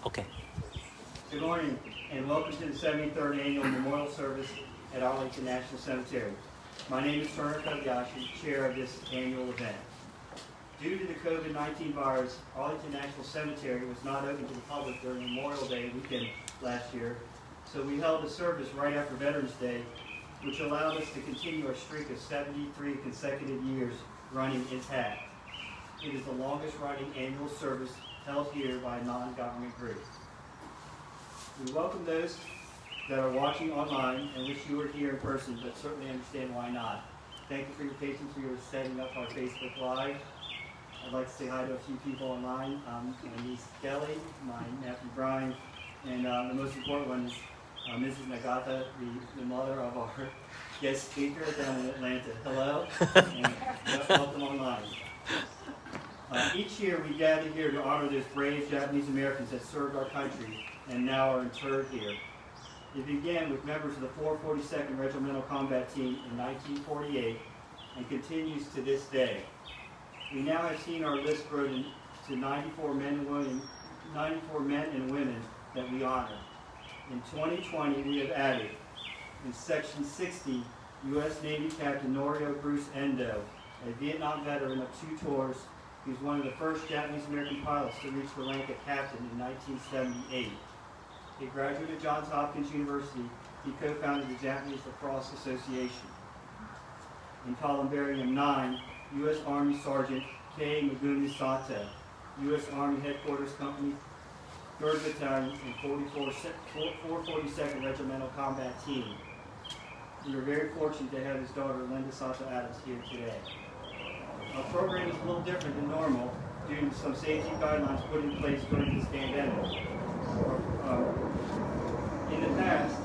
Okay. Good morning, and welcome to the 73rd Annual Memorial Service at Arlington National Cemetery. My name is Turner Kobayashi, chair of this annual event. Due to the COVID-19 virus, Arlington National Cemetery was not open to the public during Memorial Day weekend last year, so we held a service right after Veterans Day, which allowed us to continue our streak of 73 consecutive years running intact. It is the longest running annual service held here by a non-government group. We welcome those that are watching online and wish you were here in person, but certainly understand why not. Thank you for your patience. We are setting up our Facebook Live. I'd like to say hi to a few people online. My niece Kelly, my nephew Brian, and the most important one is Mrs. Nagata, the mother of our guest speaker down in Atlanta. Hello, and welcome online. Each year we gather here to honor those brave Japanese Americans that served our country and now are interred here. It began with members of the 442nd Regimental Combat Team in 1948 and continues to this day. We now have seen our list grow to 94 men and women that we honor. In 2020, we have added, in Section 60, U.S. Navy Captain Norio Bruce Endo, a Vietnam veteran of 2 tours. He was one of the first Japanese American pilots to reach the rank of captain in 1978. A graduate of Johns Hopkins University, he co-founded the Japanese Lacrosse Association. In Columbarium 9, U.S. Army Sergeant Kei Megumi Sato, U.S. Army Headquarters Company, 3rd Battalion, and 442nd Regimental Combat Team. We are very fortunate to have his daughter, Linda Sato Adams, here today. Our program is a little different than normal due to some safety guidelines put in place during this pandemic. In the past,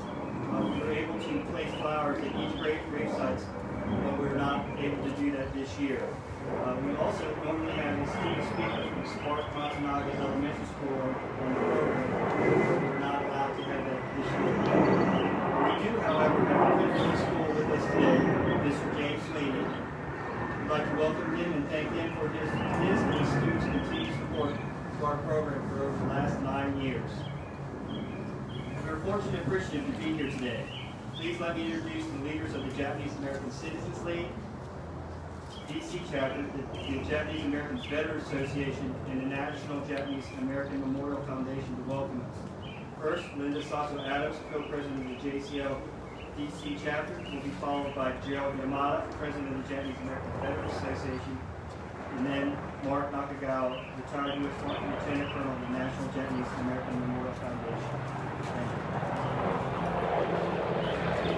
we were able to place flowers at each grave sites, but we're not able to do that this year. We also normally have a student speaker from Spark Matsunaga Elementary School on the program, but we're not allowed to have that this year. We do, however, have a principal of the school with us today, Mr. James Sweeney. We'd like to welcome him and thank him for his and his students' continued support to our program for over the last 9 years. We are fortunate and appreciative to be here today. Please let me introduce the leaders of the Japanese American Citizens League, DC chapter, the Japanese Americans Veterans Association, and the National Japanese American Memorial Foundation to welcome us. First, Linda Sato Adams, co-president of the JCL DC chapter, will be followed by Gerald Yamada, president of the Japanese American Veterans Association, and then Mark Nakagawa, retired U.S. Lieutenant Colonel of the National Japanese American Memorial Foundation. Thank you.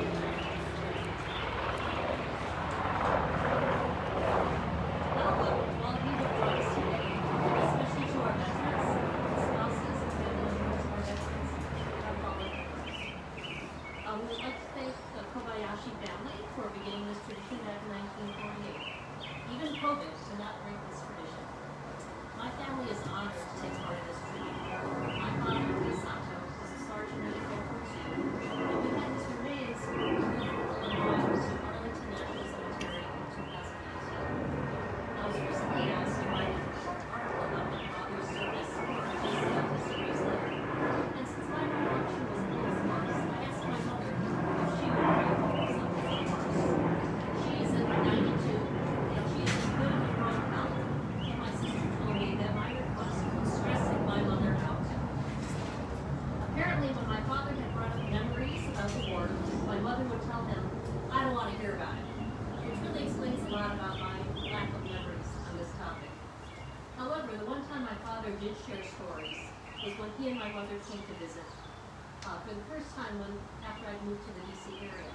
Did share stories was when he and my mother came to visit for the first time after I moved to the DC area.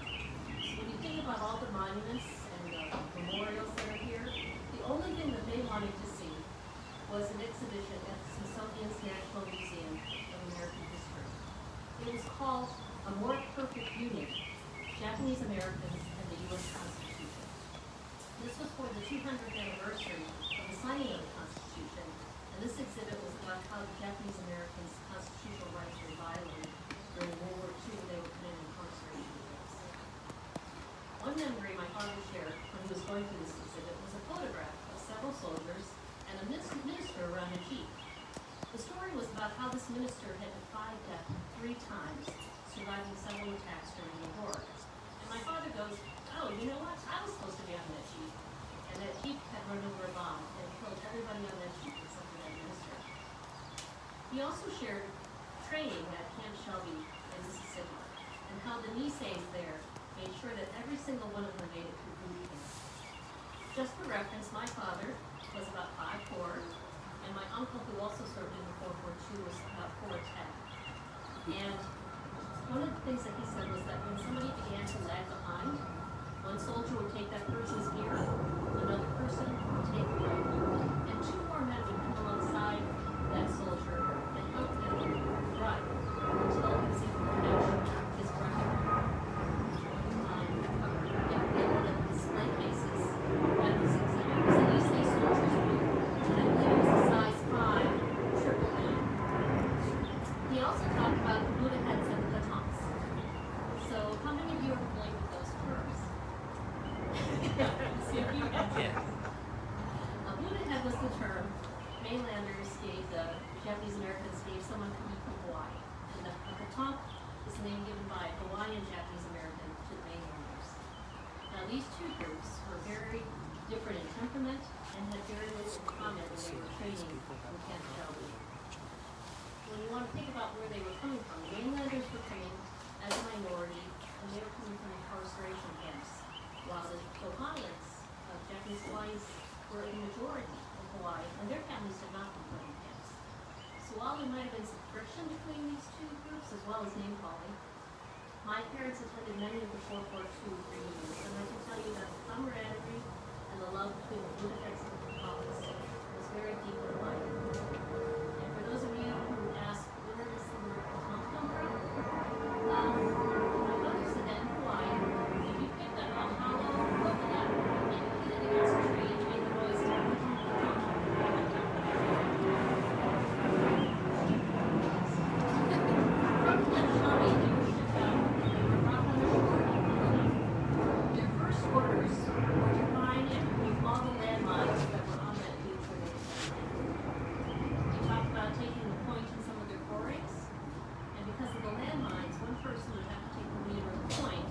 When you think about all the monuments and memorials that are here, the only thing that they wanted to see was an exhibition at the Smithsonian's National Museum of American History. It was called A More Perfect Union, Japanese Americans and the U.S. Constitution. This was for the 200th anniversary of the signing of the Constitution. And this exhibit was about how the Japanese Americans' constitutional rights were violated during World War II when they were put in incarceration camps. One memory my father shared when he was going through this exhibit was a photograph of several soldiers and a minister around a jeep. The story was about how this minister had defied death 3 times, surviving several attacks during the war. And my father goes, oh, you know what? I was supposed to be on that jeep. And that jeep had run over a bomb and killed everybody on that jeep except for that minister. He also shared training at Camp Shelby in Mississippi, and how the Nisays there made sure that every single one of them made it through boot camp. Just for reference, my father was about 5'4", and my uncle, who also served in the World War II, was about 4'10". And one of the things that he said was that when somebody began to lag behind, one soldier would take that person's gear, another person would take the right, and 2 more men would come alongside that soldier and help him run until he was able to catch his breath. In one of his display cases at this exhibit was an East Bay soldier's boot, and I believe it was a size 5 triple M. He also talked about the Buddha heads and the batons. So how many of you are familiar with those terms? See a few hands. Yeah. A Buddha head was the term mainlanders gave, the Japanese Americans gave someone coming from Hawaii. And a baton is the name given by a Hawaiian Japanese American to the mainlanders. Now these 2 groups were very different in temperament and had very little in common when they were training in Camp Shelby. When you want to think about where they were coming from, the mainlanders were trained as a minority, and they were coming from incarceration camps, while the Ohioans, Japanese Hawaiians, were a majority in Hawaii, and their families did not come from camps. So while there might have been some friction between these 2 groups, as well as name calling, my parents attended many of the World War II reunions, and I can tell you that the camaraderie and the love between the Buddhists and the Catholics was very deep in life. And for those of you who ask, where does the word baton come from? My mother said that in Hawaii, if you picked up a hollow coconut and you hit it against a tree, it made the noise baton. From Camp Shelby, they were shipped out and were brought on their shore in Canada. Their first orders were to find and remove all the landmines that were on that beach where they landed. They talked about taking the point in some of their forays, and because of the landmines, one person would have to take the lead or the point,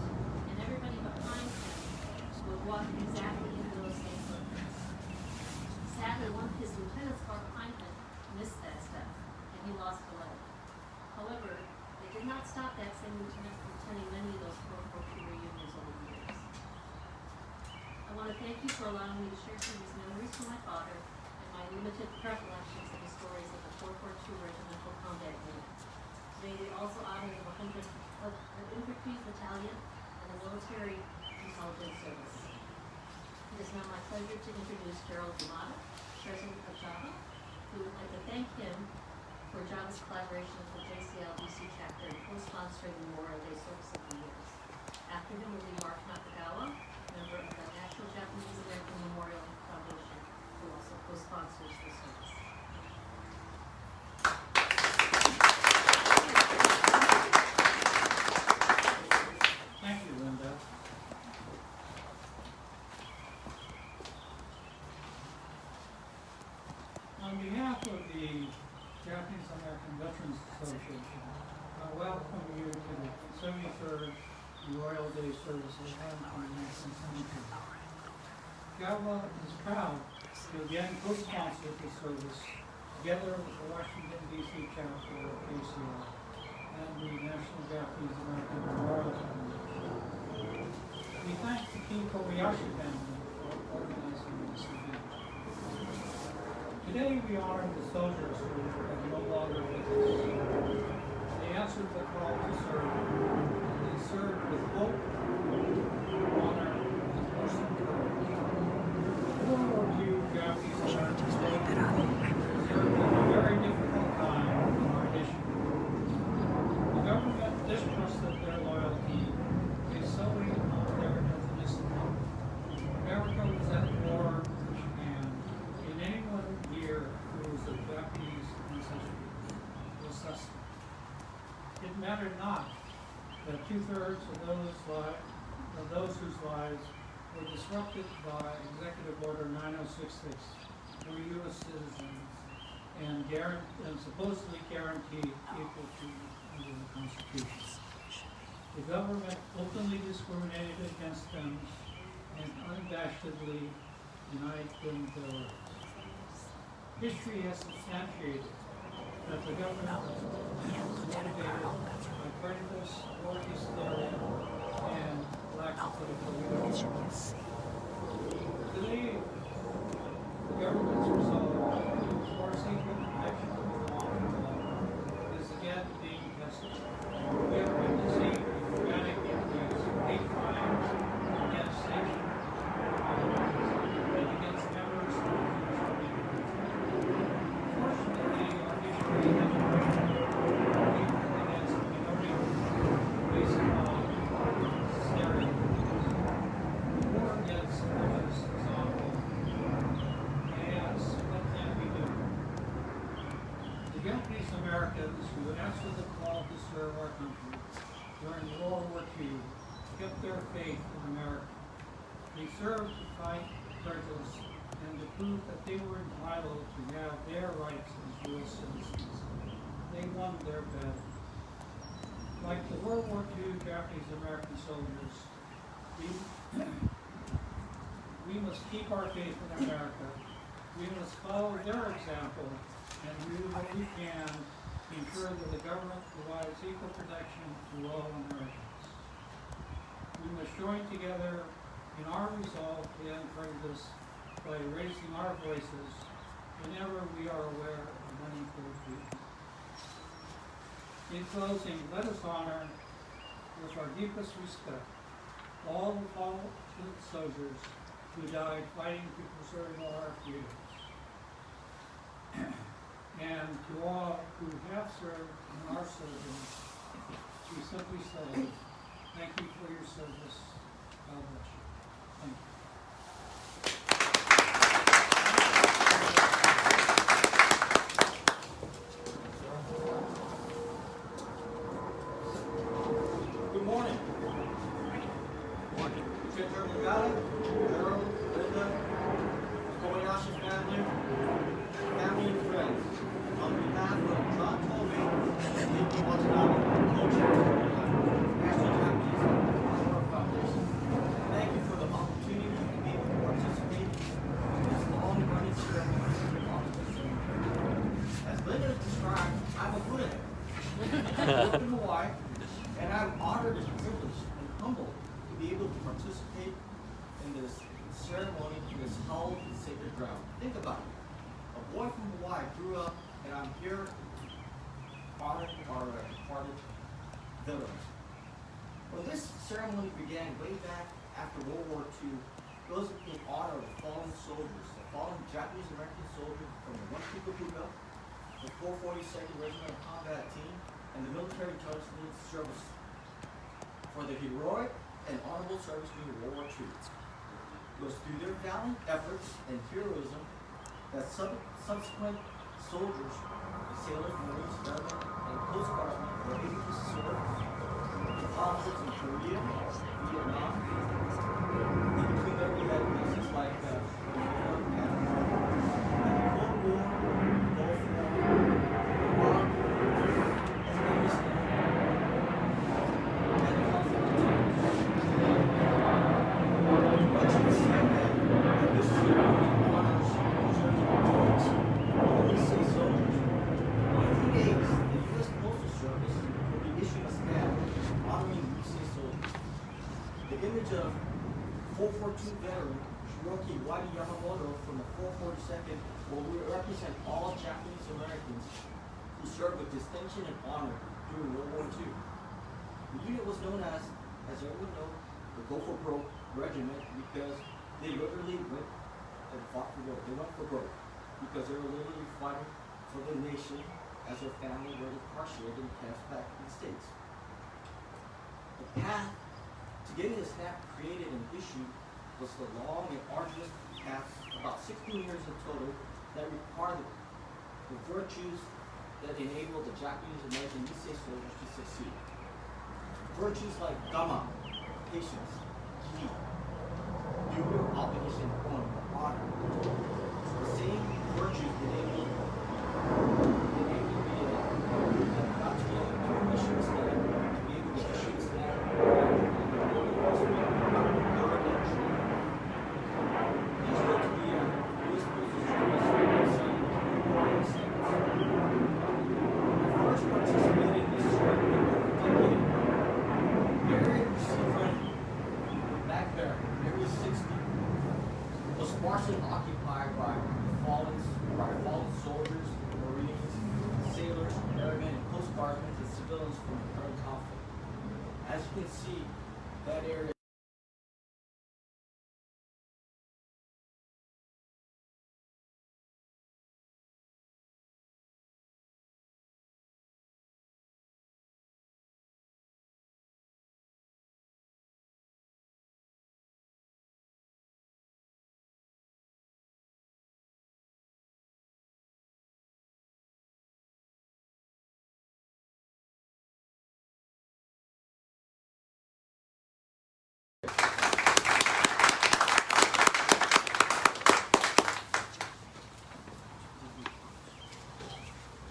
and everybody behind him would walk exactly into those same footprints. Sadly, one of his lieutenants far behind him missed that step, and he lost a leg. However, they did not stop that same lieutenant from attending many of those World War II reunions over the years. I want to thank you for allowing me to share some of these memories from my father and my limited recollections of the stories of the World War II Regimental Combat Unit. Today we also honor the 100th Infantry Battalion and the Military Intelligence Service. It is now my pleasure to introduce Gerald Yamada, President of JAVA, who would like to thank him for JAVA's collaboration with the JCL-DC chapter in co-sponsoring the Memorial Day service of the years. After him will be Mark Nakagawa, member of the National Japanese American Memorial Foundation, who also co-sponsors the service. Thank you, Linda. On behalf of the Japanese American Veterans Association, I welcome you to the 73rd Memorial Day service held on National Cemetery. JAVA is proud to again co-sponsor the service together with the Washington, D.C. chapter of KCL and the National Japanese American Memorial Foundation. We thank the King Kobayashi family for organizing this event. Today we honor the soldiers who are no longer with us. They answered the call to serve, and they served with hope, honor, and personal courage. World War II Japanese Americans served in a very difficult time in our history. The government distrusted their loyalty based solely on their ethnicity. America was at war, and in any one year who was of Japanese ancestry was suspect. It mattered not that 2/3 of those whose lives were disrupted by Executive Order 9066 were U.S. citizens and supposedly guarantee equal treatment under the Constitution. The government openly discriminated against them and unabashedly denied them their rights. History has substantiated that the government was motivated by prejudice, or hysteria, and lack of political leadership. Today, the government's resolve to enforce equal protection of the law is again being tested. We are witnessing a dramatic increase in hate crimes against nation and against members of the Jewish community. Fortunately, our history has been against minority based on stereotypes. War against others is ongoing. And what can we do? The Japanese Americans who answered the call to serve our country during World War II kept their faith in America. They served to fight prejudice and to prove that they were entitled to have their rights as U.S. citizens. They won their battle. Like the World War II Japanese American soldiers, we must keep our faith in America. We must follow their example and do what we can to ensure that the government provides equal protection to all Americans. We must join together in our resolve to end prejudice by raising our voices whenever we are aware of unequal treatment. In closing, let us honor with our deepest respect all the fallen soldiers who died fighting to preserve our freedoms. And to all who have served and are serving, we simply say, thank you for your service. God bless you. Thank you. Good morning. General Magali, General Linda, Kobayashi family and friends. On behalf of John Tobey and Nikki Watanabe, co-chair of the National Japanese Honor Foundation, thank you for the opportunity to be able to participate in this long-running ceremony on this cemetery. As Linda described, I'm a Buddha. I live in Hawaii, and I'm honored and privileged and humbled to be able to participate in this ceremony, this hallowed and sacred ground. Think about it. A boy from Hawaii grew up, and I'm here honoring our departed veterans. When this ceremony began way back after World War II, it was in honor of the fallen soldiers, the fallen Japanese American soldiers from the 1 Fukuoka, the 442nd Regiment Combat Team, and the military intelligence service for the heroic and honorable service during World War II. It was through their valiant efforts and heroism that subsequent soldiers, sailors, Marines, airmen, and Coast Guardsmen were able to serve in conflicts in Korea, Vietnam. In between there, we had places like Vietnam and the Cold War, Gulf War, Iraq, Afghanistan, and the conflict continues. Much is said that this ceremony honors we say soldiers. In a few days, the U.S. Postal Service will be issuing a stamp honoring we say soldiers. The image of 442 veteran Shiroki Wadi Yamamoto from the 442nd will represent all Japanese Americans who served with distinction and honor during World War II. The unit was known as everyone knows, the Go for Broke Regiment because they literally went and fought for broke. They went for broke because they were literally fighting for their nation as their family were incarcerated and cast back in the States. The path to getting the stamp created and issued was the long and arduous path, about 16 years in total, that required the virtues that enabled the Japanese American Nisei soldiers to succeed. Virtues like Dama, patience, Ki, duty, obligation, honor. The same virtues enabled Back there, area 60, was sparsely occupied by fallen soldiers, Marines, sailors, airmen, and Coast Guardsmen, and civilians from the current conflict. As you can see, that area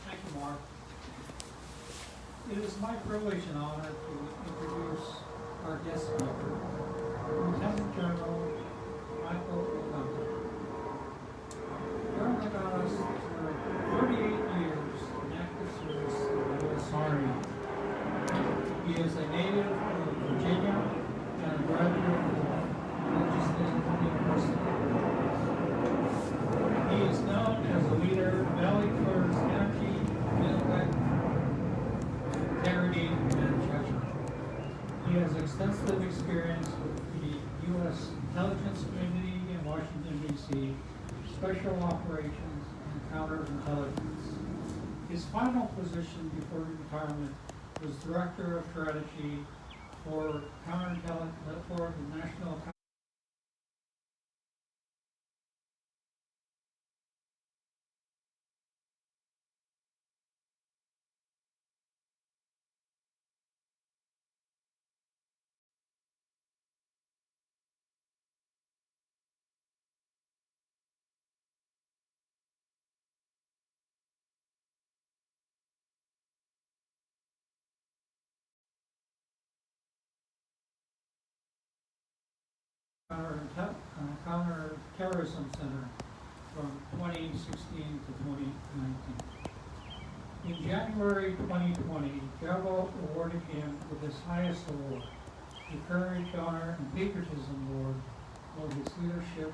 Thank you, Mark. It is my privilege and honor to introduce our guest speaker, Lieutenant General Michael Ogata. Colonel Ogata served 38 years in active service in the U.S. Army. He is a native of Virginia and a graduate of Legislative University. He is known as a leader valued for his energy, intellect, integrity, and judgment. He has extensive experience with the U.S. intelligence community in Washington, D.C., special operations, and counterintelligence. His final position before retirement was Director of Strategy for counterintelligence for the National Counterterrorism Center from 2016 to 2019. In January 2020, Gallo awarded him with his highest award, the Courage, Honor, and Patriotism Award for his leadership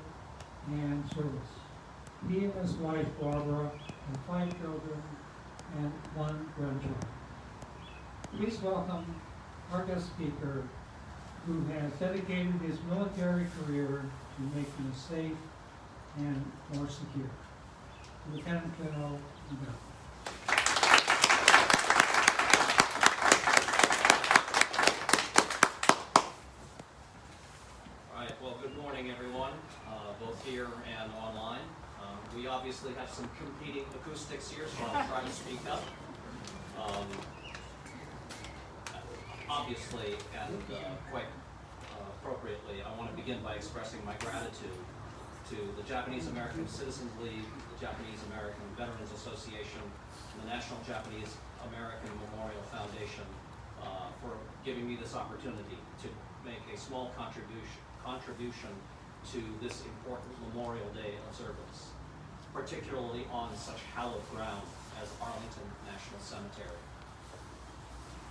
and service. He and his wife, Barbara, have 5 children and 1 grandchild. Please welcome our guest speaker, who has dedicated his military career to making us safe and more secure. Lieutenant General Ogata. All right, well, good morning, everyone, both here and online. We obviously have some competing acoustics here, so I'll try to speak up. Obviously, and quite appropriately, I want to begin by expressing my gratitude to the Japanese American Citizens League, the Japanese American Veterans Association, and the National Japanese American Memorial Foundation for giving me this opportunity to make a small contribution to this important Memorial Day observance, particularly on such hallowed ground as Arlington National Cemetery.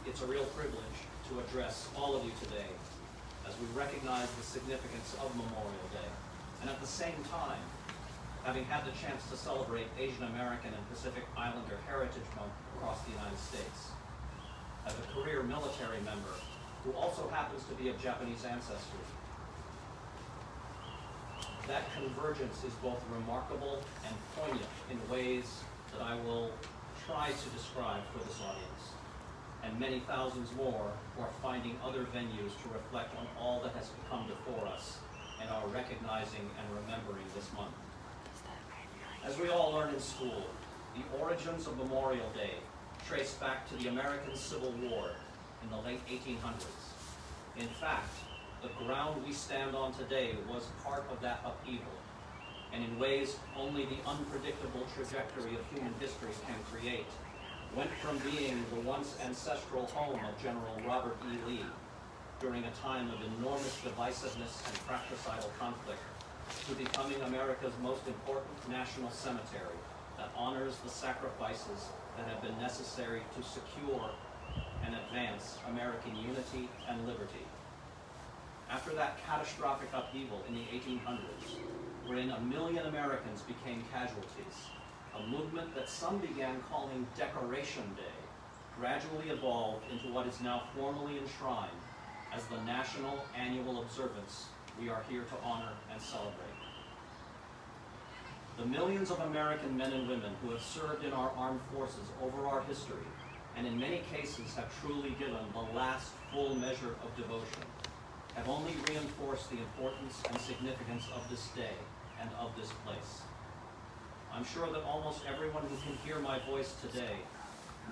It's a real privilege to address all of you today as we recognize the significance of Memorial Day, and at the same time, having had the chance to celebrate Asian American and Pacific Islander Heritage Month across the United States. As a career military member who also happens to be of Japanese ancestry, that convergence is both remarkable and poignant in ways that I will try to describe for this audience, and many thousands more who are finding other venues to reflect on all that has come before us and are recognizing and remembering this month. As we all learn in school, the origins of Memorial Day trace back to the American Civil War in the late 1800s. In fact, the ground we stand on today was part of that upheaval, and in ways only the unpredictable trajectory of human history can create, went from being the once ancestral home of General Robert E. Lee during a time of enormous divisiveness and fratricidal conflict to becoming America's most important national cemetery that honors the sacrifices that have been necessary to secure and advance American unity and liberty. After that catastrophic upheaval in the 1800s, wherein 1 million Americans became casualties, a movement that some began calling Decoration Day gradually evolved into what is now formally enshrined as the national annual observance we are here to honor and celebrate. The millions of American men and women who have served in our armed forces over our history, and in many cases have truly given the last full measure of devotion, have only reinforced the importance and significance of this day and of this place. I'm sure that almost everyone who can hear my voice today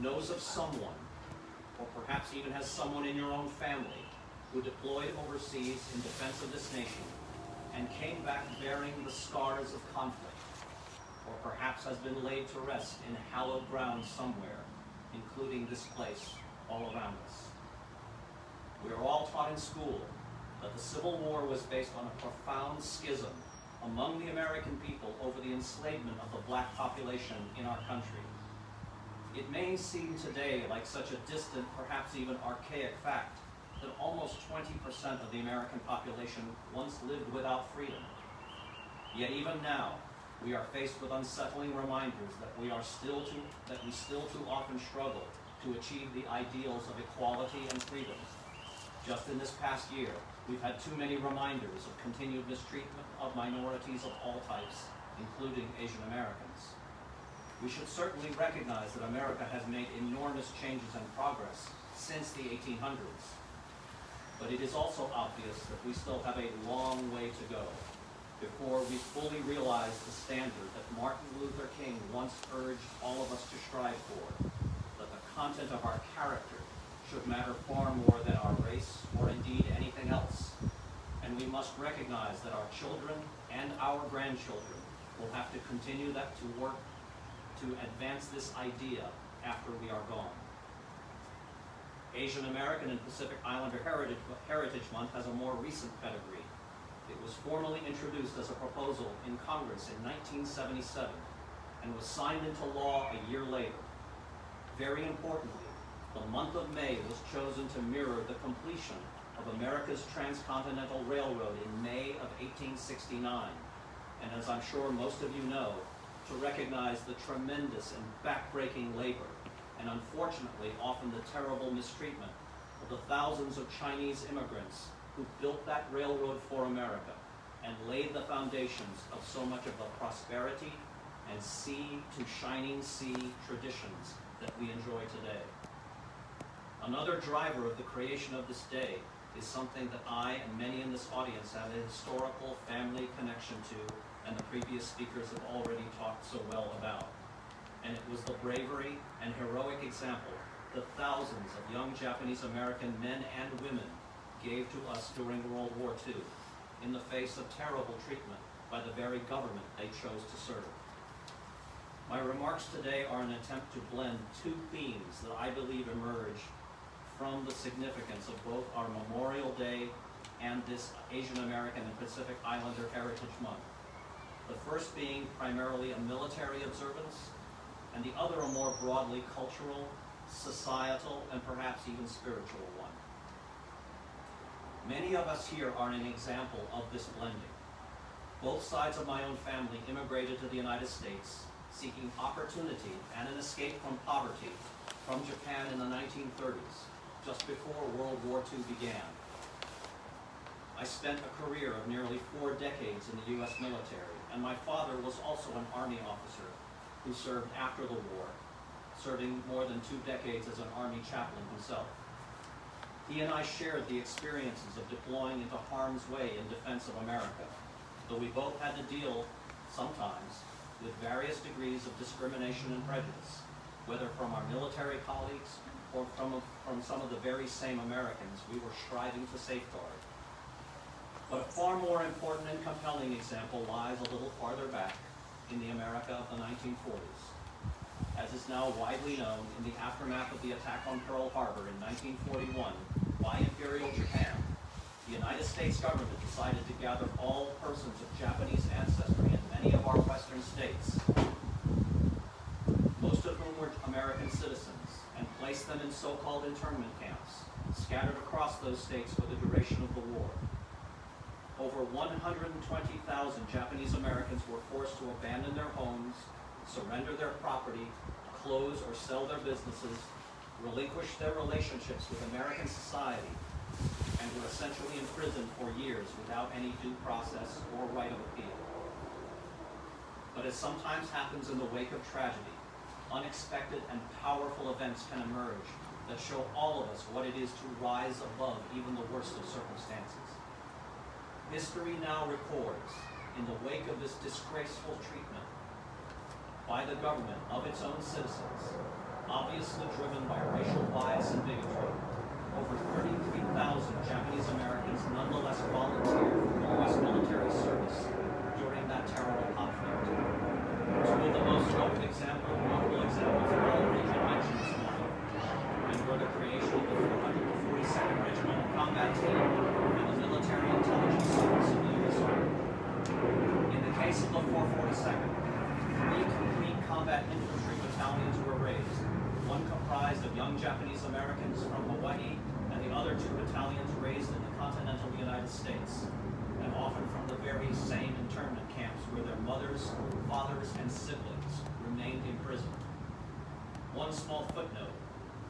knows of someone, or perhaps even has someone in your own family, who deployed overseas in defense of this nation and came back bearing the scars of conflict, or perhaps has been laid to rest in hallowed ground somewhere, including this place all around us. We are all taught in school that the Civil War was based on a profound schism among the American people over the enslavement of the black population in our country. It may seem today like such a distant, perhaps even archaic fact, that almost 20% of the American population once lived without freedom. Yet even now, we are faced with unsettling reminders that we still too often struggle to achieve the ideals of equality and freedom. Just in this past year, we've had too many reminders of continued mistreatment of minorities of all types, including Asian Americans. We should certainly recognize that America has made enormous changes and progress since the 1800s. But it is also obvious that we still have a long way to go before we fully realize the standard that Martin Luther King once urged all of us to strive for, that the content of our character should matter far more than our race or indeed anything else. And we must recognize that our children and our grandchildren will have to continue that to work to advance this idea after we are gone. Asian American and Pacific Islander Heritage Month has a more recent pedigree. It was formally introduced as a proposal in Congress in 1977 and was signed into law a year later. Very importantly, the month of May was chosen to mirror the completion of America's transcontinental railroad in May of 1869, and as I'm sure most of you know, to recognize the tremendous and backbreaking labor, and unfortunately often the terrible mistreatment of the thousands of Chinese immigrants who built that railroad for America and laid the foundations of so much of the prosperity and sea to shining sea traditions that we enjoy today. Another driver of the creation of this day is something that I and many in this audience have a historical family connection to, and the previous speakers have already talked so well about. And it was the bravery and heroic example that thousands of young Japanese American men and women gave to us during World War II in the face of terrible treatment by the very government they chose to serve. My remarks today are an attempt to blend two themes that I believe emerge from the significance of both our Memorial Day and this Asian American and Pacific Islander Heritage Month. The first being primarily a military observance, and the other a more broadly cultural, societal, and perhaps even spiritual one. Many of us here are an example of this blending. Both sides of my own family immigrated to the United States, seeking opportunity and an escape from poverty from Japan in the 1930s, just before World War II began. I spent a career of nearly 4 decades in the U.S. military, and my father was also an Army officer who served after the war, serving more than 2 decades as an Army chaplain himself. He and I shared the experiences of deploying into harm's way in defense of America, though we both had to deal, sometimes, with various degrees of discrimination and prejudice, whether from our military colleagues or from some of the very same Americans we were striving to safeguard. But a far more important and compelling example lies a little farther back in the America of the 1940s. As is now widely known, in the aftermath of the attack on Pearl Harbor in 1941 by Imperial Japan, the United States government decided to gather all persons of Japanese ancestry in many of our western states, most of whom were American citizens, and placed them in so-called internment camps, scattered across those states for the duration of the war. Over 120,000 Japanese Americans were forced to abandon their homes, surrender their property, close or sell their businesses, relinquish their relationships with American society, and were essentially imprisoned for years without any due process or right of appeal. But as sometimes happens in the wake of tragedy, unexpected and powerful events can emerge that show all of us what it is to rise above even the worst of circumstances. History now records, in the wake of this disgraceful treatment by the government of its own citizens, obviously driven by racial bias and bigotry, over 33,000 Japanese Americans nonetheless volunteered for U.S. military service during that terrible conflict. Two of the most notable examples of all region mentioned this morning, and were the creation of the 442nd Regimental Combat Team and the Military Intelligence Service of the U.S. Army. In the case of the 442nd, 3 complete combat infantry battalions were raised, one comprised of young Japanese Americans from Hawaii, and the other 2 battalions raised in the continental United States, and often from the very same internment camps where their mothers, fathers, and siblings remained imprisoned. One small footnote: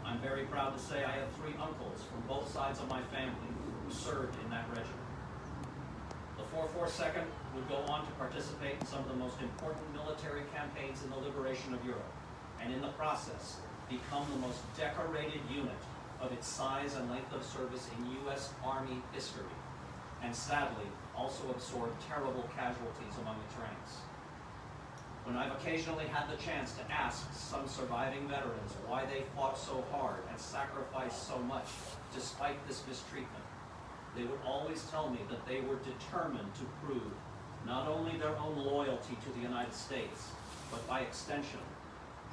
I'm very proud to say I have 3 uncles from both sides of my family who served in that regiment. The 442nd would go on to participate in some of the most important military campaigns in the liberation of Europe, and in the process, become the most decorated unit of its size and length of service in U.S. Army history, and sadly, also absorbed terrible casualties among its ranks. When I've occasionally had the chance to ask some surviving veterans why they fought so hard and sacrificed so much despite this mistreatment, they would always tell me that they were determined to prove not only their own loyalty to the United States, but by extension,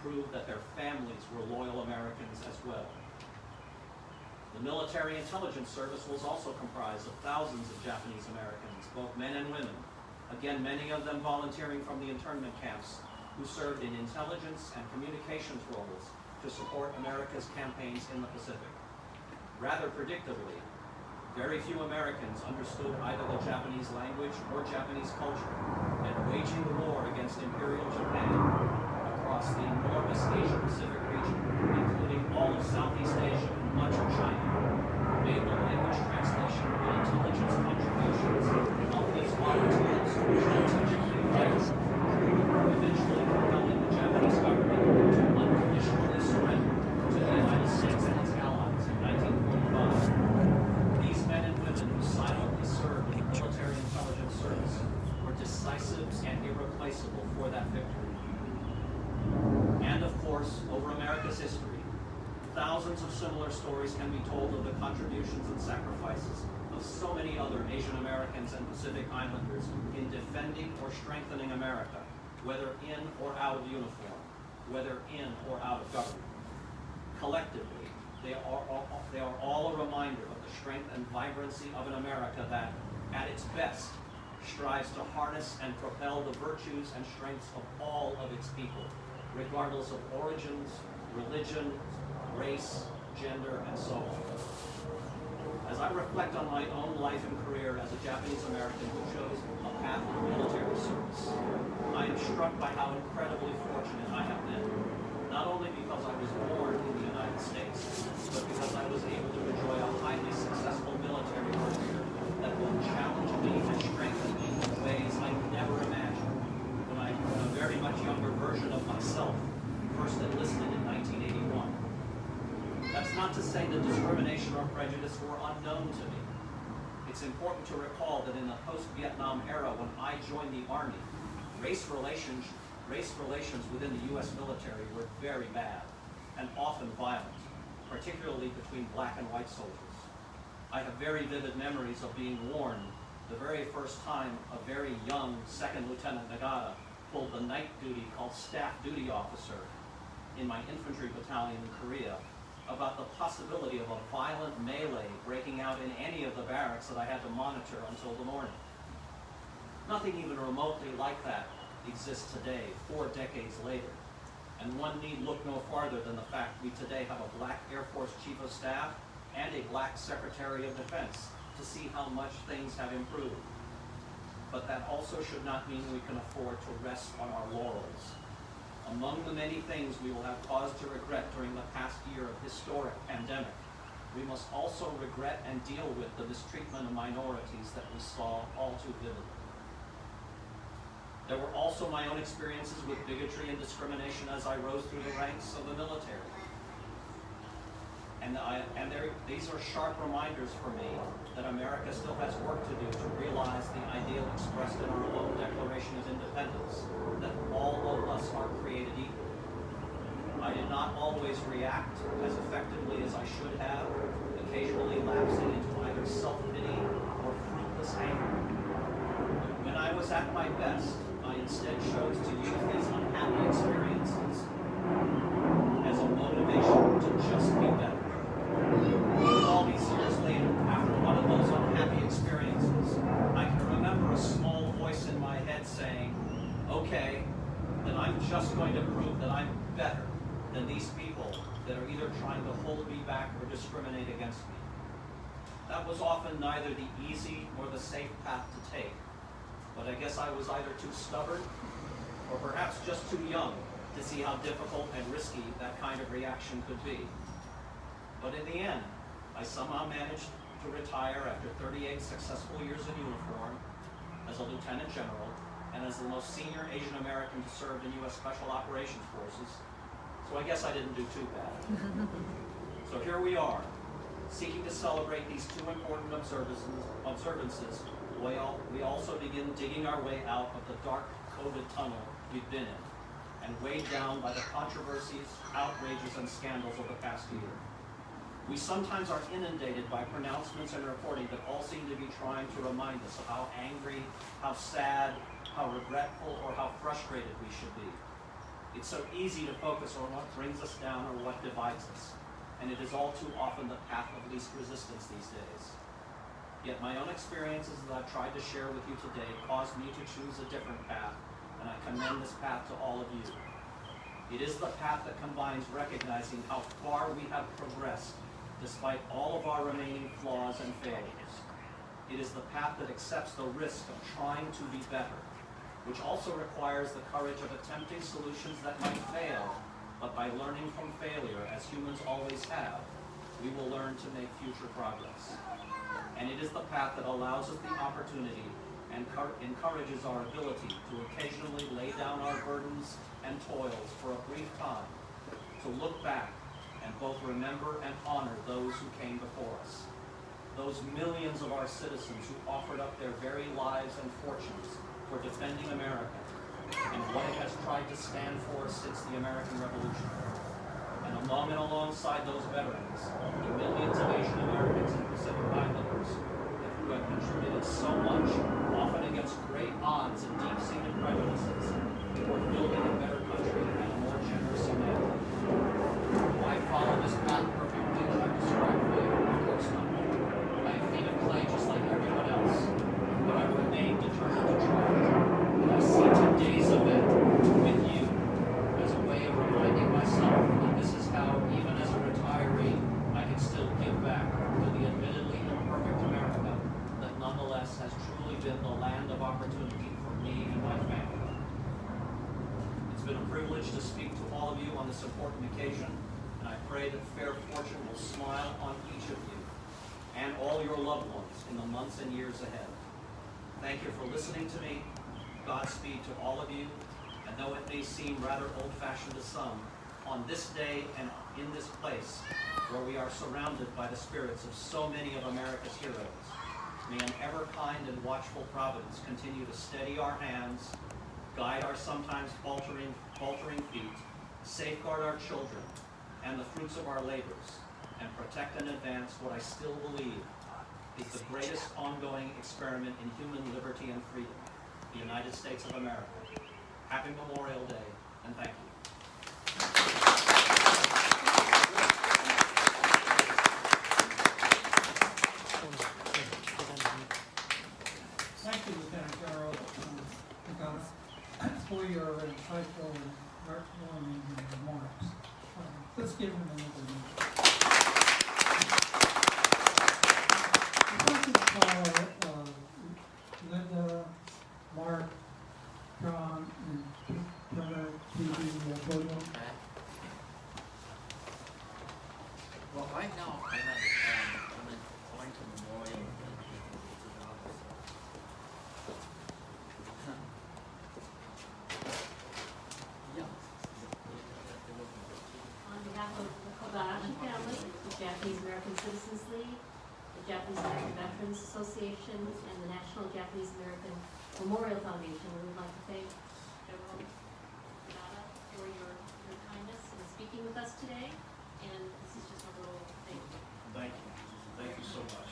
prove that their families were loyal Americans as well. The Military Intelligence Service was also comprised of thousands of Japanese Americans, both men and women, again many of them volunteering from the internment camps, who served in intelligence and communications roles to support America's campaigns in the Pacific. Rather predictably, very few Americans understood either the Japanese language or Japanese culture, and waging war against Imperial Japan across the enormous Asia-Pacific region, including all of Southeast Asia and much of China, made the language translation and intelligence contributions of these volunteers strategically vital, eventually compelling the Japanese government to unconditionally surrender to the United States and its allies in 1945. These men and women who silently served in the military intelligence service were decisive and irreplaceable for that victory. And of course, over America's history, thousands of similar stories can be told of the contributions and sacrifices of so many other Asian Americans and Pacific Islanders in defending or strengthening America, whether in or out of uniform, whether in or out of government. Collectively, they are all a reminder of the strength and vibrancy of an America that, at its best, strives to harness and propel the virtues and strengths of all of its people, regardless of origins, religion, race, gender, and so on. As I reflect on my own life and career as a Japanese American who chose a path of military service, I am struck by how incredibly fortunate I have been, not only because I was born in the United States, but because I was able to enjoy a highly successful military career that will challenge me and strengthen me in ways I never imagined when I, a very much younger version of myself, first enlisted in 1981. That's not to say that discrimination or prejudice were unknown to me. It's important to recall that in the post-Vietnam era, when I joined the Army, race relations within the U.S. military were very bad and often violent, particularly between black and white soldiers. I have very vivid memories of being warned the very first time a very young Second Lieutenant Nagata pulled the night duty called Staff Duty Officer in my infantry battalion in Korea about the possibility of a violent melee breaking out in any of the barracks that I had to monitor until the morning. Nothing even remotely like that exists today, 4 decades later. And one need look no farther than the fact we today have a black Air Force Chief of Staff and a black Secretary of Defense to see how much things have improved. But that also should not mean we can afford to rest on our laurels. Among the many things we will have cause to regret during the past year of historic pandemic, we must also regret and deal with the mistreatment of minorities that we saw all too vividly. There were also my own experiences with bigotry and discrimination as I rose through the ranks of the military. These are sharp reminders for me that America still has work to do to realize the ideal expressed in our own Declaration of Independence, that all of us are created equal. I did not always react as effectively as I should have, occasionally lapsing into either self-pity or fruitless anger. When I was at my best, I instead chose to use these unhappy experiences as a motivation to just be better. All these years later, after one of those unhappy experiences, I can remember a small voice in my head saying, okay, then I'm just going to prove that I'm better than these people that are either trying to hold me back or discriminate against me. That was often neither the easy nor the safe path to take, but I guess I was either too stubborn or perhaps just too young to see how difficult and risky that kind of reaction could be. But in the end, I somehow managed to retire after 38 successful years in uniform as a lieutenant general and as the most senior Asian American to serve in U.S. Special Operations Forces. So I guess I didn't do too bad. So here we are, seeking to celebrate these two important observances, we also begin digging our way out of the dark COVID tunnel we've been in and weighed down by the controversies, outrages, and scandals of the past year. We sometimes are inundated by pronouncements and reporting that all seem to be trying to remind us of how angry, how sad, how regretful, or how frustrated we should be. It's so easy to focus on what brings us down or what divides us, and it is all too often the path of least resistance these days. Yet my own experiences that I've tried to share with you today caused me to choose a different path, and I commend this path to all of you. It is the path that combines recognizing how far we have progressed despite all of our remaining flaws and failures. It is the path that accepts the risk of trying to be better, which also requires the courage of attempting solutions that might fail, but by learning from failure, as humans always have, we will learn to make future progress. And it is the path that allows us the opportunity and encourages our ability to occasionally lay down our burdens and toils for a brief time, to look back and both remember and honor those who came before us, those millions of our citizens who offered up their very lives and fortunes for defending America and what it has tried to stand for since the American Revolution. And among and alongside those veterans, the millions of Asian Americans and Pacific Islanders who have contributed so much, often against great odds and deep-seated prejudices, toward building a better country and a more generous humanity. Do I follow this path perfectly that I've described for you? Of course not. I have feet of clay just like everyone else, but I remain determined to try it. And I see today's event with you as a way of reminding myself that this is how, even as a retiree, I can still give back to the admittedly imperfect America that nonetheless has truly been the land of opportunity for me and my family. It's been a privilege to speak to all of you on this important occasion, and I pray that fair fortune will smile on each of you and all your loved ones in the months and years ahead. Thank you for listening to me. Godspeed to all of you, and though it may seem rather old-fashioned to some, on this day and in this place, where we are surrounded by the spirits of so many of America's heroes, may an ever-kind and watchful providence continue to steady our hands, guide our sometimes faltering feet, safeguard our children and the fruits of our labors, and protect and advance what I still believe is the greatest ongoing experiment in human liberty and freedom, the United States of America. Happy Memorial Day, and thank you. Thank you, Lieutenant General Pagano, for your insightful and heartwarming remarks. Let's give him another minute. I'd like to call Linda, Mark, John, and Turner to the podium. Well, right now, I'm going to Memorial. Yeah. On behalf of the Kobayashi family, the Japanese American Citizens League, the Japanese American Veterans Association, and the National Japanese American Memorial Foundation, we would like to thank General Nagata for your kindness in speaking with us today, and this is just a little thank you. Thank you. Thank you so much.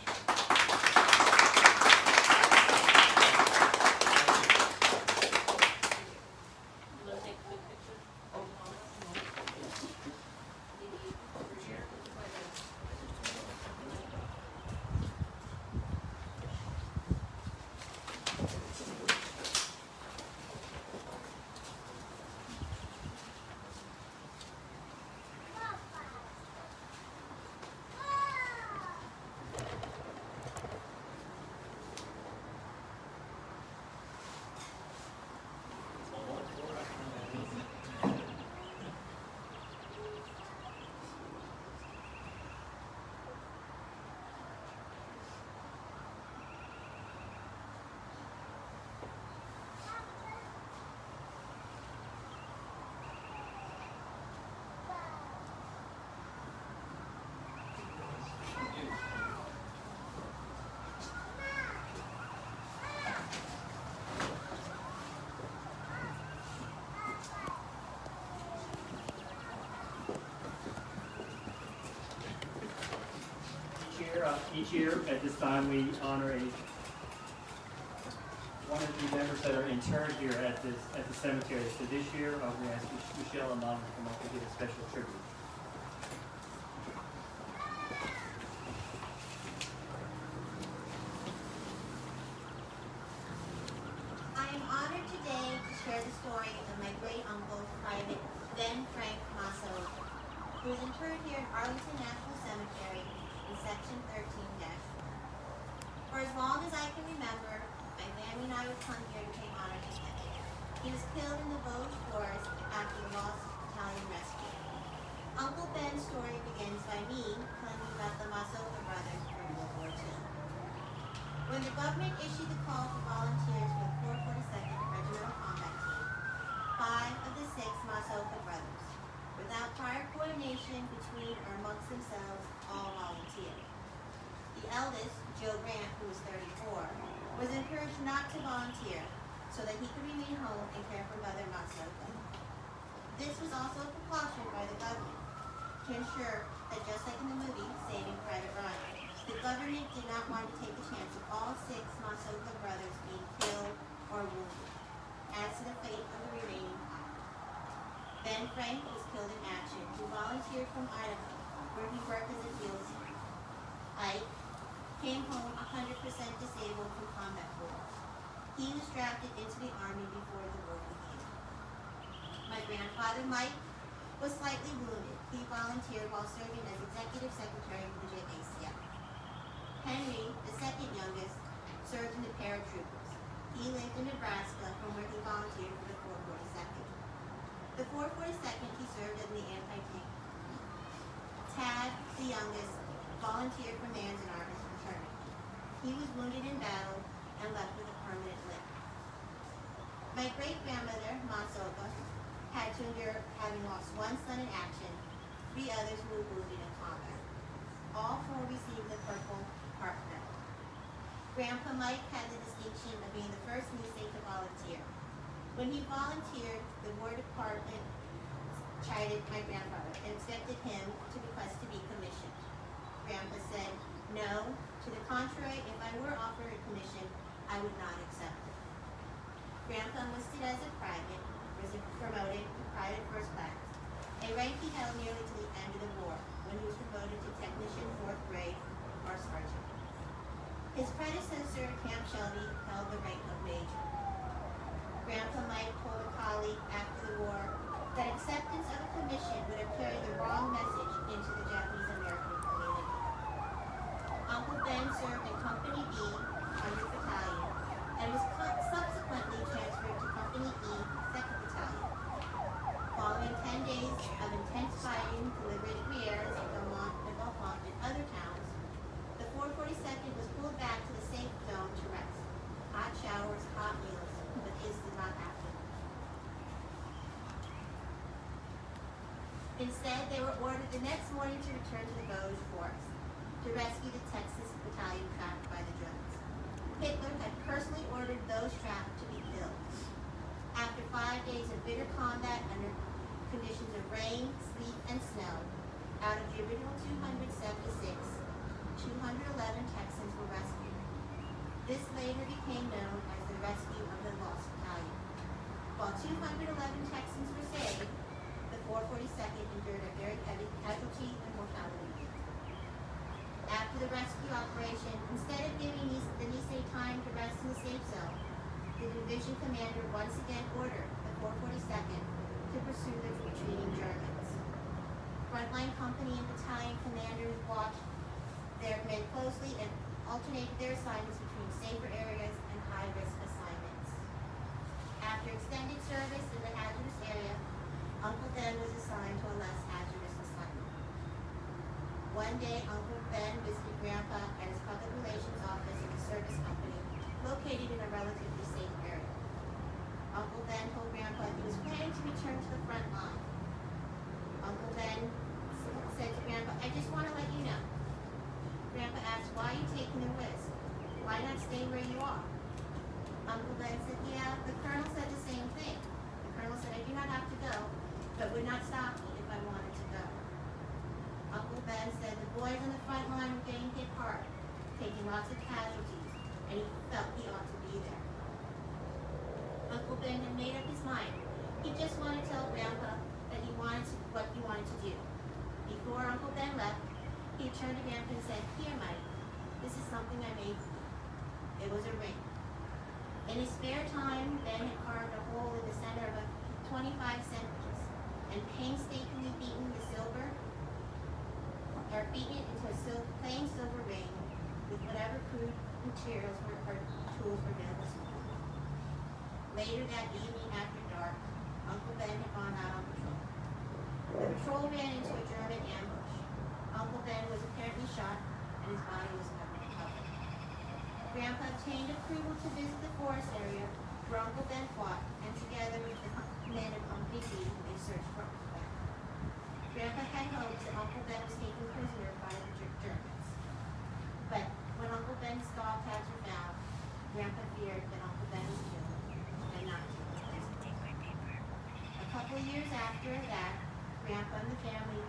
You want to take a quick picture? Oh, maybe over here. Each year at this time, we honor one of the members that are interred here at the cemetery. So this year, we asked Michelle and Mom to come up and give a special tribute. I am honored today to share the story of my great uncle, Private Ben Frank Masso, who is interred here in Arlington National Cemetery in Section 13-4. For as long as I can remember, my family and I would come here to pay honor to him. He was killed in the Vosges Forest after the Lost Battalion rescue. Uncle Ben's story begins by me telling you about the Masoka brothers during World War II. When the government issued the call for volunteers for the 442nd Regimental Combat Team, 5 of the 6 Masoka brothers, without prior coordination between or amongst themselves, all volunteered. The eldest, Joe Grant, who was 34, was encouraged not to volunteer so that he could remain home and care for Mother Masoka. This was also a precaution by the government to ensure that, just like in the movie Saving Private Ryan, the government did not want to take the chance of all 6 Masoka brothers being killed or wounded. As to the fate of the remaining 5, Ben Frank was killed in action, who volunteered from Idaho, where he worked as a field steward. Ike came home 100% disabled from combat war. He was drafted into the Army before the war began. My grandfather, Mike, was slightly wounded. He volunteered while serving as Executive Secretary of the JACF. Henry, the second youngest, served in the paratroopers. He lived in Nebraska, from where he volunteered for the 442nd. The 442nd, he served in the anti-tank. Tad, the youngest, volunteered for Manzanar fraternity. He was wounded in battle and left with a permanent limp. My great-grandmother, Masoka, had to endure having lost 1 son in action, 3 others who were wounded in combat. All 4 received the Purple Heart Medal. Grandpa Mike had the distinction of being the first Nisei to volunteer. When he volunteered, the War Department chided my grandfather and expected him to request to be commissioned. Grandpa said, "No, to the contrary, would not accept it. Grandpa enlisted as a private, was promoted to private first class, a rank he held nearly to the end of the war, when he was promoted to technician 4th grade or sergeant. His predecessor, Camp Shelby, held the rank of major. Grandpa Mike told a colleague after the war that acceptance of a commission would have carried the wrong message into the Japanese American community. Uncle Ben served in Company B, 100th Battalion, and was subsequently transferred to Company E, 2nd Battalion. Following 10 days of intense fighting to liberate Rieres, Belmont, and other towns, the 442nd was pulled back to the safe zone to rest. Hot showers, hot meals, but this did not happen. Instead, they were ordered the next morning to return to the Vosges Forest to rescue the Texas battalion trapped by the Germans. Hitler had personally ordered those trapped to be killed. After 5 days of bitter combat under conditions of rain, sleet, and snow, out of the original 276, 211 Texans were rescued. This later became known as the Rescue of the Lost Battalion. While 211 Texans were saved, the 442nd endured a very heavy casualty and mortality. After the rescue operation, instead of giving the Nisei time to rest in the safe zone, the division commander once again ordered the 442nd to pursue the retreating Germans. Frontline company and battalion commanders watched their men closely and alternated their assignments between safer areas and high-risk assignments. After extended service in the hazardous area, Uncle Ben was assigned to a less hazardous assignment. One day, Uncle Ben visited Grandpa at his public relations office in the service company, located in a relatively safe area. Uncle Ben told Grandpa he was planning to return to the front line. Uncle Ben said to Grandpa, "I just want to let you know." Grandpa asked, "Why are you taking the risk? Why not stay where you are?" Uncle Ben said, "Yeah, the colonel said the same thing. The colonel said I do not have to go, but would not stop me if I wanted to go." Uncle Ben said the boys on the front line were getting hit hard, taking lots of casualties, and he felt he ought to be there. Uncle Ben had made up his mind. He just wanted to tell Grandpa that what he wanted to do. Before Uncle Ben left, he turned to Grandpa and said, "Here, Mike, this is something I made for you." It was a ring. In his spare time, Ben had carved a hole in the center of a 25-cent piece and painstakingly beaten it into a plain silver ring with whatever crude materials or tools were available to him. Later that evening after dark, Uncle Ben had gone out on patrol. The patrol ran into a German ambush. Uncle Ben was apparently shot and his body was never recovered. Grandpa obtained approval to visit the forest area where Uncle Ben fought, and together with the men of Company B, they searched for Uncle Ben. Grandpa had hoped that Uncle Ben was taken prisoner by the Germans. But when Uncle Ben's dog tags were found, Grandpa feared that Uncle Ben was killed and not taken prisoner. A couple of years after that, Grandpa and the family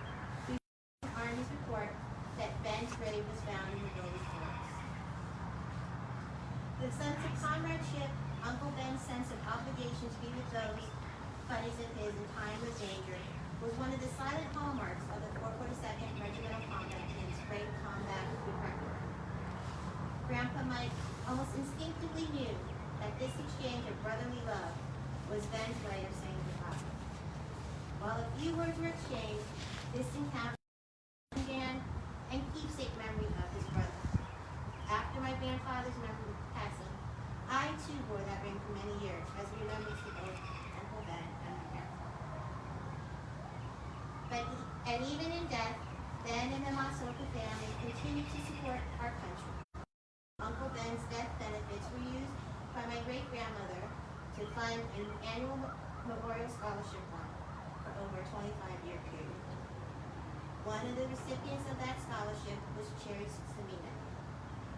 received the Army's report that Ben's grave was found in the Vosges Forest. The sense of comradeship, Uncle Ben's sense of obligation to be with those buddies of his in time of danger, was one of the silent hallmarks of the 442nd Regimental Combat Team's great combat record. Grandpa Mike almost instinctively knew that this exchange of brotherly love was Ben's way of saying goodbye. While a few words were exchanged, this encounter began and keepsake memory of his brother. After my grandfather's passing, I too wore that ring for many years as a remembrance to both Uncle Ben and my grandfather. And even in death, Ben and the Masoka family continued to support our country. Uncle Ben's death benefits were used by my great-grandmother to fund an annual memorial scholarship fund for over a 25-year period. One of the recipients of that scholarship was Cherry Samina,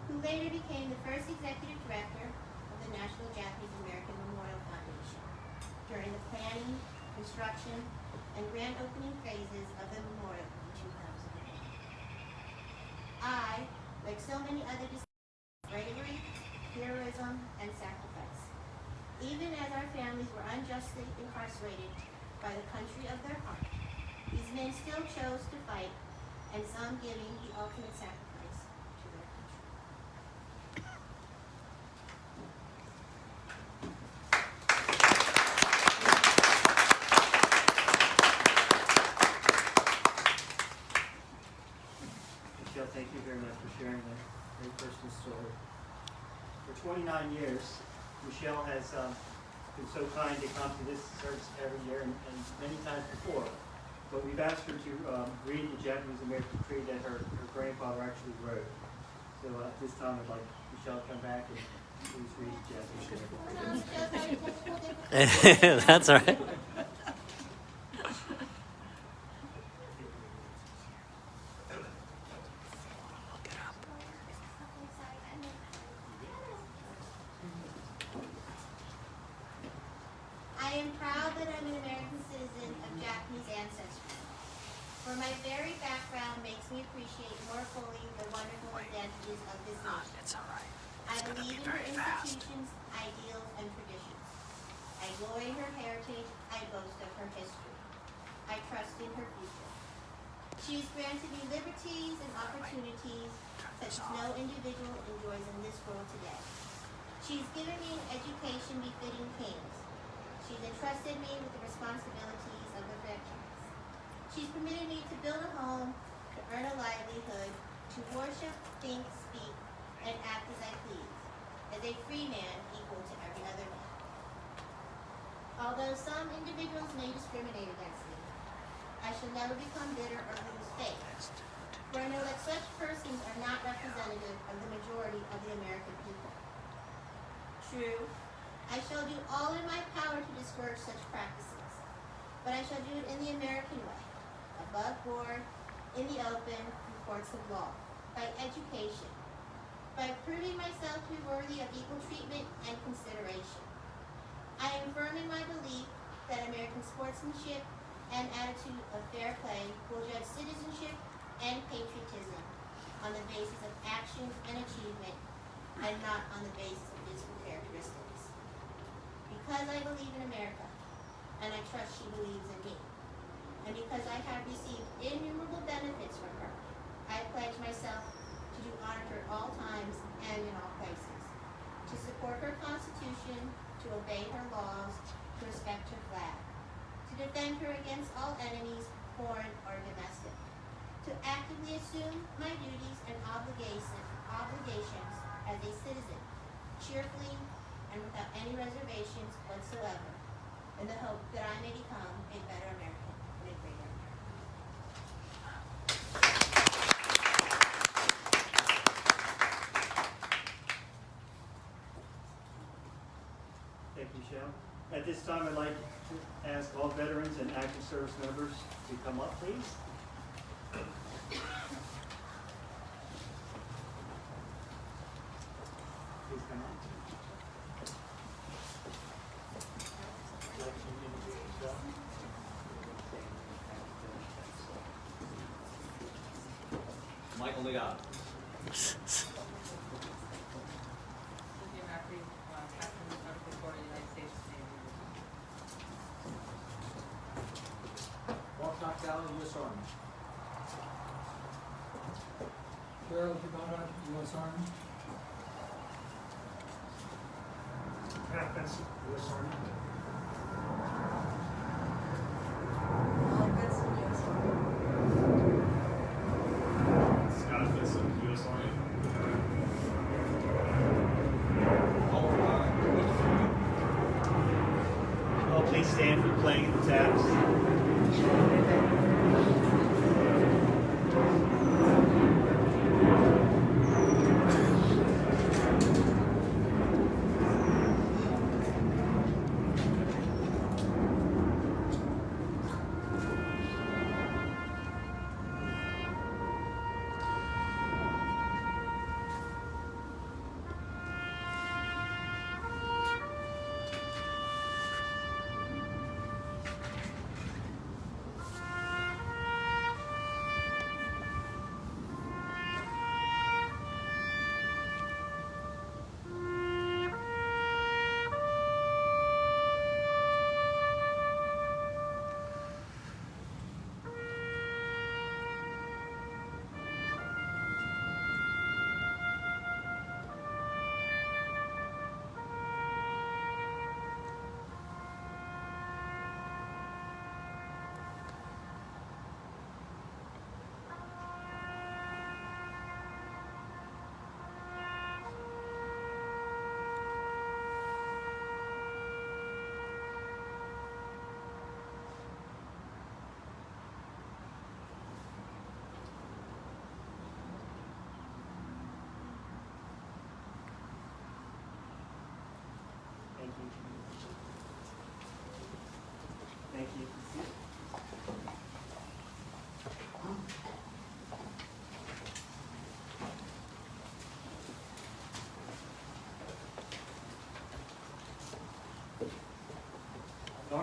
who later became the first executive director of the National Japanese American Memorial Foundation during the planning, construction, and grand opening phases of the memorial in 2008. I, like so many other bravery, heroism, and sacrifice. Even as our families were unjustly incarcerated by the country of their heart, these men still chose to fight, and some giving the ultimate sacrifice to their country. Michelle, thank you very much for sharing that very personal story. For 29 years, Michelle has been so kind to come to this service every year and many times before. But we've asked her to read the Japanese American Creed that her grandfather actually wrote. So at this time, I'd like Michelle to come back and please read the Japanese American Creed. That's all right. I am proud that I'm an American citizen of Japanese ancestry, for my very background makes me appreciate more fully the wonderful advantages of this nation. It's all right. I believe in her institutions, ideals, and traditions. I glory in her heritage, I boast of her history. I trust in her future. She has granted me liberties and opportunities such as no individual enjoys in this world today. She's given me an education befitting kings. She's entrusted me with the responsibilities of the franchise. She's permitted me to build a home, to earn a livelihood, to worship, think, speak, and act as I please, as a free man equal to every other man. Although some individuals may discriminate against me, I shall never become bitter or lose faith, for I know that such persons are not representative of the majority of the American people. True, I shall do all in my power to discourage such practices, but I shall do it in the American way, above board, in the open, in courts of law, by education, by proving myself to be worthy of equal treatment and consideration. I am firm in my belief that American sportsmanship and attitude of fair play will judge citizenship and patriotism on the basis of action and achievement, and not on the basis of physical characteristics. Because I believe in America, and I trust she believes in me, and because I have received innumerable benefits from her, I pledge myself to do honor to her at all times and in all places, to support her Constitution, to obey her laws, to respect her flag, to defend her against all enemies, foreign or domestic, to actively assume my duties and obligations as a citizen, cheerfully and without any reservations whatsoever, in the hope that I may become a better American and a greater American. Thank you, Michelle. At this time, I'd like to ask all veterans and active service members to come up, please. Please come up. Michael Legato. Cynthia Macri, Captain of the Corps of the United States Navy. Mark Knockdown, U.S. Army. Gerald Hibana, U.S. Army. Pat Benson, U.S. Army. Paul Benson, U.S. Army. Scott Benson, U.S. Army. All please stand for playing the taps.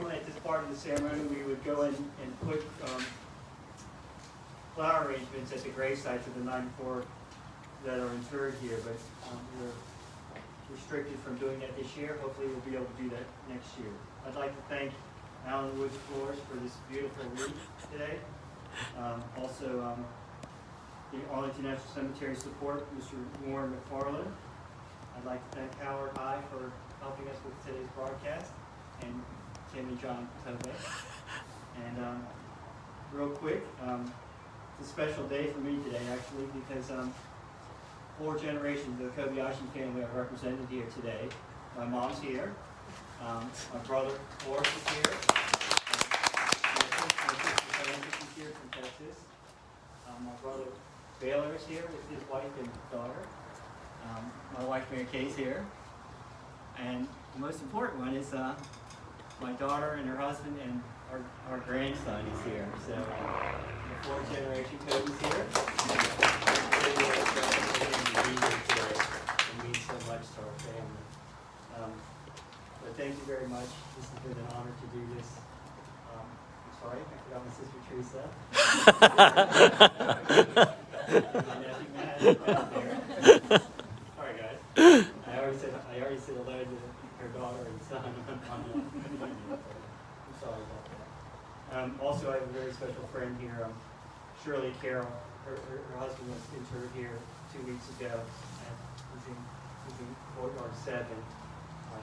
normally at this part of the ceremony, we would go in and put flower arrangements at the grave sites of the 94 that are interred here, but we're restricted from doing that this year. Hopefully we'll be able to do that next year. I'd like to thank Alan Woods Floors for this beautiful wreath today. Also, the Arlington National Cemetery support, Mr. Warren McFarland. I'd like to thank Howard High for helping us with today's broadcast, and Tim and John Tobey. And real quick, it's a special day for me today, actually, because 4 generations of the Kobayashi family are represented here today. My mom's here. My brother Forrest is here. My sister Frances is here from Texas. My brother Baylor is here with his wife and daughter. My wife Mary Kay's here. And the most important one is my daughter and her husband and our grandson is here. So the 4th generation Kobe's here. It means so much to our family. But thank you very much. This has been an honor to do this. I'm sorry, I forgot my sister Teresa. My nephew Matt is back there. Sorry guys. I already said hello to her daughter and son. I'm sorry about that. Also, I have a very special friend here, Shirley Carroll. Her husband was interred here 2 weeks ago. He's in Courtyard 7.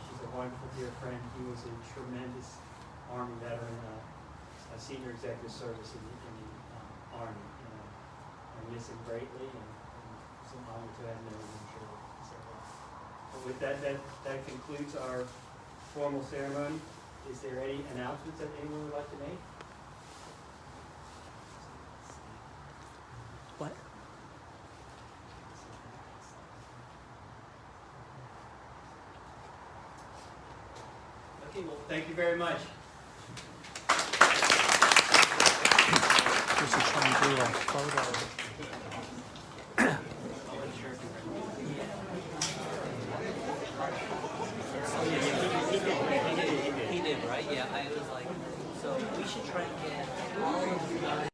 She's a wonderful dear friend. He was a tremendous Army veteran, a senior executive service in the Army. I miss him greatly, and it's an honor to have known him, Shirley. So, but with that concludes our formal ceremony. Is there any announcements that anyone would like to make? What? Okay, well, thank you very much. We should try and do a photo. He did, right? Yeah, I was like, so we should try and get all of